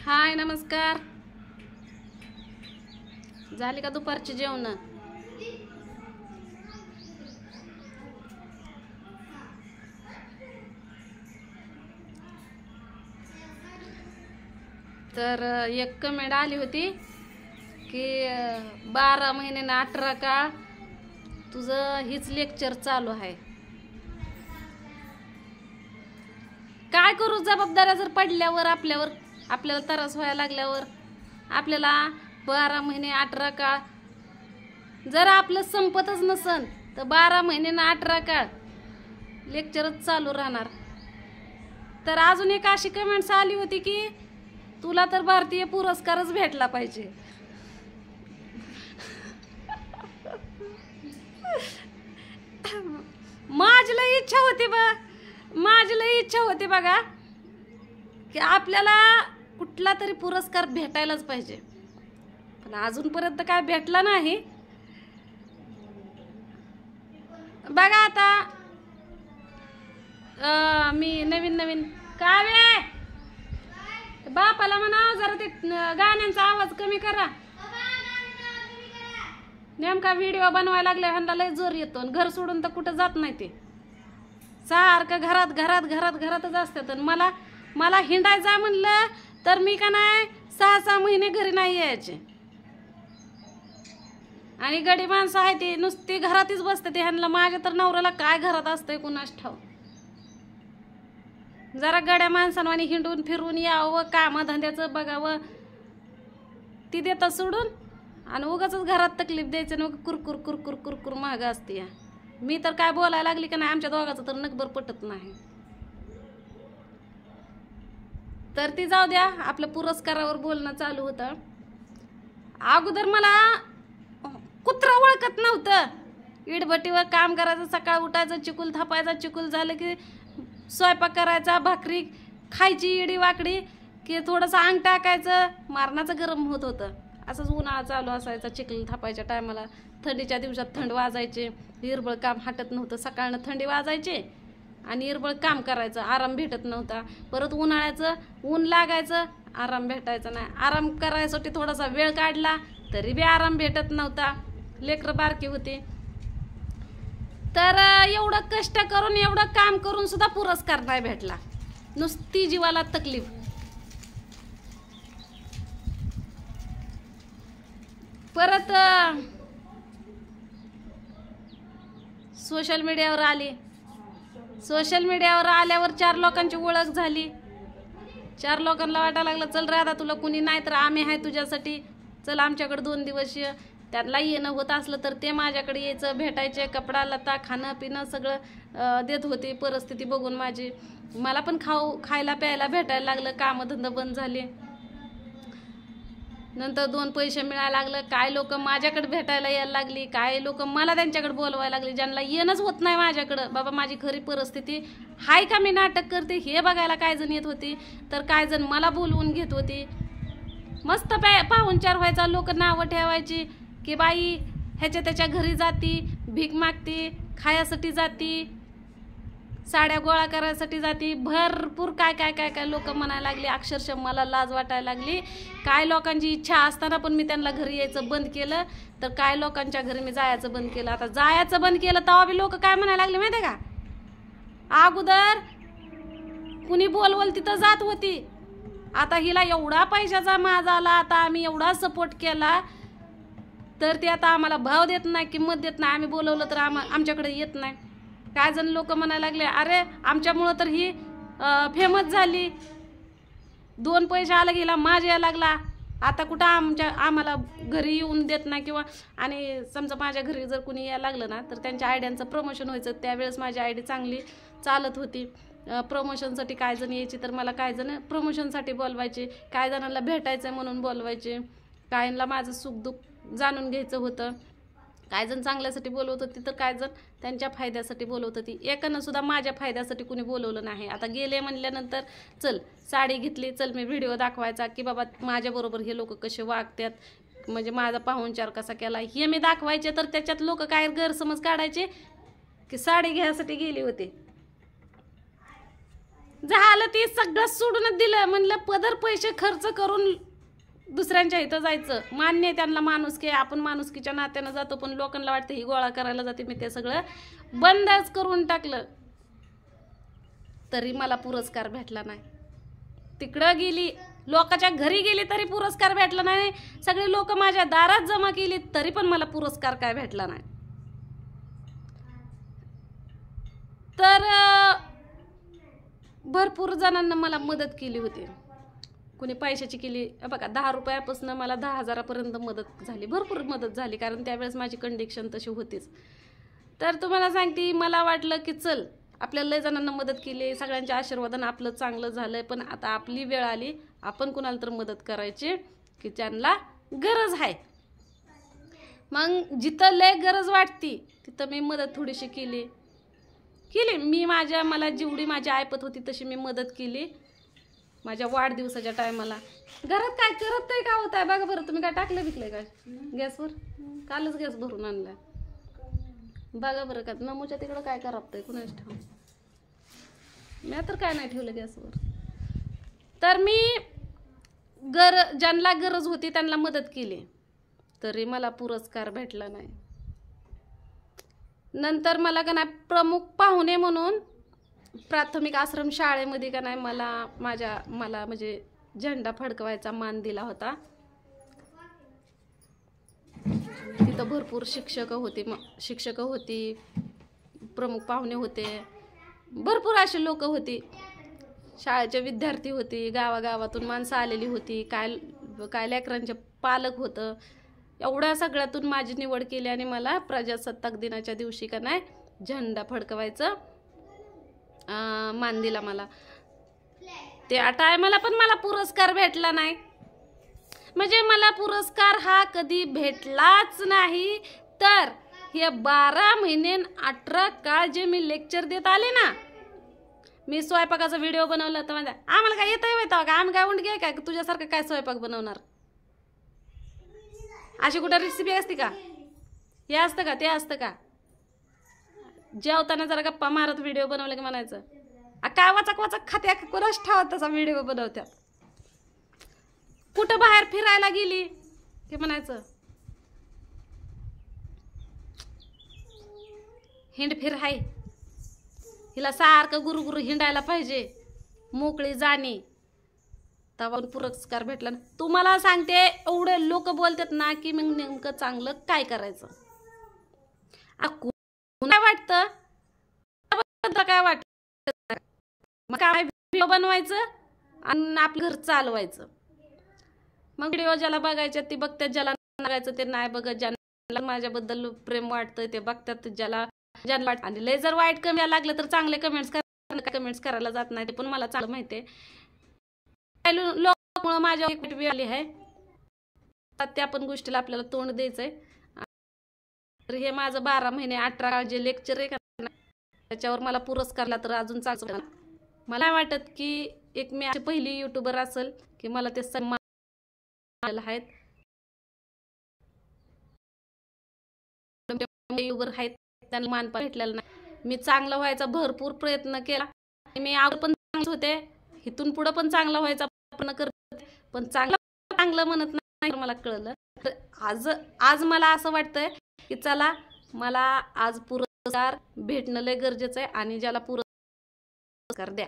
हाय नमस्कार. झाली का दुपारची जेवण? तर एक कमेंट आली होती की 12 महिने 18 काळ तुझं हीच लेक्चर चालू आहे. काय करू, जबाबदाऱ्या जर पडल्यावर आपल्याला त्रास व्हायला लागल्यावर आपल्याला 12 महिने 18 काळ जर आपलं संपतच नसन तर 12 महिने 18 काळ लेक्चरच चालू राहणार. तर अजून एक अशी कमेंट्स आली होती की तुला तर भारतीय पुरस्कारच भेटला पाहिजे. माझी लई इच्छा होती बघा की आपल्याला कुठला तरी पुरस्कार भेटायलाच पाहिजे, पण अजूनपर्यंत काय भेटला नाही. बघा आता मी नवीन कावे बापाला म्हणा जरा ते गाण्यांचा आवाज कमी करा. नेमका व्हिडिओ बनवायला लागले ह्यांना लय जोर येतो आणि घर सोडून तर कुठं जात नाही. ते सारखं घरातच असतात. मला हिंडायचं म्हणलं तर मी का नाही 6 महिने घरी नाही यायचे. आणि गडी माणसं आहे ती नुसती घरातच बसते. ते ह्यांना माझ्या तर नवऱ्याला काय घरात असतंय कुणास ठाव. जरा गड्या माणसांवानी हिंडून फिरून यावं, कामधंद्याचं बघावं, ती देतात सोडून आणि उगाच घरात तकलीफ द्यायचं ना. कुरकुर महाग असते. मी तर काय बोलायला लागली का नाही आमच्या दोघांचं तर नकबर पटत नाही. तर ती जाऊ द्या, आपल्या पुरस्कारावर बोलणं चालू होतं. अगोदर मला कुत्रा ओळखत नव्हतं. इडभट्टीवर काम करायचं, सकाळ उठायचं, चिकूल थापायचा, चिकूल झालं की स्वयंपाक करायचा, भाकरी खायची इडी वाकडी की थोडंसं अंग टाकायचं, मारणाचं गरम होत होतं. असंच उन्हाळा चालू असायचा. चिखल थापायच्या टायमाला थंडीच्या दिवसात थंड वाजायचे, हिरबळ काम हटत नव्हतं. सकाळनं थंडी वाजायचे आणि हिरबळ काम करायचं, आराम भेटत नव्हता. परत उन्हाळ्याचं ऊन लागायचं, आराम भेटायचा नाही. आराम करायसाठी थोडासा वेळ काढला तरी बी आराम भेटत नव्हता. लेकरं बारकी होती. तर एवढं कष्ट करून एवढं काम करून सुद्धा पुरस्कार नाही भेटला. नुसती जीवाला तकलीफ. परत सोशल मीडियावर आल्यावर 4 लोकांची ओळख झाली. 4 लोकांना वाटायला लागलं चल राधा तुला कुणी नाही तर आम्ही आहे तुझ्यासाठी, चल आमच्याकडे 2 दिवस ये. त्यांना येणं होत असलं तर ते माझ्याकडे यायचं, भेटायचे, कपडा लता खाणं पिणं सगळं देत होते. परिस्थिती बघून मला पण खायला प्यायला भेटायला लागलं. कामधंदा बंद झाले. नंतर 2 पैसे मिळायला लागलं. काय लोक माझ्याकडे भेटायला यायला लागली, काय लोक मला त्यांच्याकडे बोलवायला लागले. ज्यांना येणंच होत नाही माझ्याकडं, बाबा माझी खरी परिस्थिती हाय का मी नाटक करते हे बघायला काय जण येत होती, तर काय जण मला बोलवून घेत होती. मस्त पाहुणचार व्हायचा. लोक नावं ठेवायची की बाई ह्याच्या त्याच्या घरी जाती, भीक मागती, खायासाठी जाती, साड्या गोळा करायसाठी जाती, भरपूर काय लोक म्हणायला लागले. अक्षरशः मला लाज वाटायला लागली. काय लोकांची इच्छा असताना पण मी त्यांना घरी यायचं बंद केलं, तर काय लोकांच्या घरी मी जायचं बंद केलं. आता जायचं बंद केलं तेव्हा बी लोक काय म्हणायला लागले माहिती का, अगोदर कुणी बोलवल तिथं जात होती, आता हिला एवढा पैशाचा माज आला, आता आम्ही एवढा सपोर्ट केला तर ते आता आम्हाला भाव देत नाही, किंमत देत नाही. आम्ही बोलवलं तर आमच्याकडे येत नाही. काय जण लोक म्हणायला लागले अरे आमच्यामुळं तर ही फेमस झाली, 2 पैसे आला गेला माझ्या यायला लागला, आता कुठं आम्हाला घरी येऊन देत नाही. किंवा आणि समजा माझ्या घरी जर कुणी यायला लागलं ना तर त्यांच्या आयडियांचं प्रमोशन व्हायचं. त्यावेळेस माझी आयडी चांगली चालत होती. प्रमोशनसाठी काय जण यायची तर मला काय जण प्रमोशनसाठी बोलवायचे, काय जणांना भेटायचं म्हणून बोलवायचे, काहींना माझं सुखदुःख जाणून घ्यायचं होतं, काय जण चांगल्यासाठी बोलवत होती तर काय जण त्यांच्या फायद्यासाठी बोलवत होती. एकानं सुद्धा माझ्या फायद्यासाठी कुणी बोलवलं नाही. आता गेले म्हणल्यानंतर चल साडी घेतली, चल मी व्हिडिओ दाखवायचा की बाबा माझ्याबरोबर हे लोक कसे वागतात, म्हणजे माझा पाहुणचार कसा केला हे मी दाखवायचे. तर त्याच्यात लोक काय गैरसमज काढायचे की साडी घ्यायसाठी गेली होती. झालं ती सगळं सोडूनच दिलं. म्हणलं पदर पैसे खर्च करून दुसऱ्यांच्या इथं जायचं मान्य आहे त्यांना, माणुसकी आपण माणुसकीच्या नात्यानं जातो, पण लोकांना वाटतं ही गोळा करायला जाते. मी ते सगळं बंदच करून टाकलं. तरी मला पुरस्कार भेटला नाही. तिकडं गेली, लोकांच्या घरी गेली तरी पुरस्कार भेटला नाही. सगळे लोक माझ्या दारात जमा केली तरी पण मला पुरस्कार काय भेटला नाही. तर भरपूर जणांना मला मदत केली होती. कोणी पैशाची केली, बघा 10 रुपयापासून मला 10,000पर्यंत मदत झाली, भरपूर मदत झाली, कारण त्यावेळेस माझी कंडिशन तशी होतीच. तर तुम्हाला सांगते, मला वाटलं की चल आपल्याला लय जणांना मदत केली, सगळ्यांच्या आशीर्वादानं आपलं चांगलं झालं, पण आता आपली वेळ आली, आपण कुणाला तर मदत करायची की ज्यांना गरज आहे. मग जिथं लय गरज वाटती तिथं मी मदत थोडीशी केली. मी मला जेवढी माझी ऐपत होती तशी मी मदत केली. माझ्या वाढदिवसाच्या टायमाला घरात काय करत नाही का होत आहे बघा बरं. तुम्ही काय टाकलं विकलंय काय गॅसवर? कालच गॅस भरून आणलाय बघा बरं. का नमूच्या तिकडं काय करावतंय कुणाच ठेव, मी तर काय नाही ठेवलं गॅसवर. तर मी ज्यांना गरज होती त्यांना मदत केली, तरी मला पुरस्कार भेटला नाही. नंतर मला का नाही प्रमुख पाहुणे म्हणून प्राथमिक आश्रम शाळेमध्ये का नाही मला म्हणजे झेंडा फडकवायचा मान दिला होता. तिथं भरपूर शिक्षक होती, प्रमुख पाहुणे होते, भरपूर असे लोक होती, शाळेचे विद्यार्थी होती, गावागावातून माणसं आलेली होती, काय लेकरांचे पालक होतं. एवढ्या सगळ्यातून माझी निवड केली आणि मला प्रजासत्ताक दिनाच्या दिवशी का नाही झेंडा फडकवायचं मान दिला मला. त्या टायमाला पण मला पुरस्कार भेटला नाही. म्हणजे मला पुरस्कार हा कधी भेटलाच नाही. तर हे 12 महिने 18 काळ जे मी लेक्चर देत आले ना, मी स्वयंपाकाचा व्हिडिओ बनवला तर माझ्या आम्हाला काय येतंय माहिती का, आम्ही काय उंडगे काय तुझ्यासारखं काय स्वयंपाक बनवणार, अशी कुठं रेसिपी असते का, हे असतं का ते असतं का. जेवताना जरा गप्पा मारत व्हिडिओ बनवले की म्हणायचं काय वाचक वाचक खात्या कोणाच ठेवत तसा व्हिडिओ बनवत्यात. कुठं बाहेर फिरायला गेली की म्हणायचं हिंड फिर हाय, हिला सारखं गुरु हिंडायला पाहिजे, मोकळी जाणे, तेव्हा पुरस्कार भेटला. तुम्हाला सांगते एवढे लोक बोलतात ना की मग नेमकं चांगलं काय करायचं. काय वाटतं काय वाटत मग काय व्हिडिओ बनवायचं आणि आपलं घर चालवायचं. मग व्हिडिओ ज्याला बघायचे ते बघतात, ज्याला बघायचं ते नाही बघत. ज्यांना माझ्याबद्दल प्रेम वाटतं ते बघतात, ज्याला वाटत. आणि लय जर वाईट कमी लागलं तर चांगले कमेंट्स करायला जात नाही, ते पण मला चांगलं माहिती आहे. लोकांमुळे माझ्या वेळ आली आहे, त्या पण गोष्टीला आपल्याला तोंड द्यायचंय. तर हे माझं 12 महिने 18 जे लेक्चर आहे का त्याच्यावर मला पुरस्कारला तर अजून चांगलं. मला वाटत की एक मी अशी पहिली युट्यूबर असेल की मला ते सन्मान आहेत. युट्यूबर आहेत त्यांना मान भेटलेला नाही. मी चांगलं व्हायचा भरपूर प्रयत्न केला. मी अगोदर पण चांगलं होते, इथून पुढे पण चांगलं व्हायचा प्रयत्न करते, पण चांगलं म्हणत नाही मला कळलं. तर आज मला असं वाटतंय की चला मला आज पुरस्कार भेटणं लय गरजेचं आहे आणि ज्याला पुरस्कार द्या.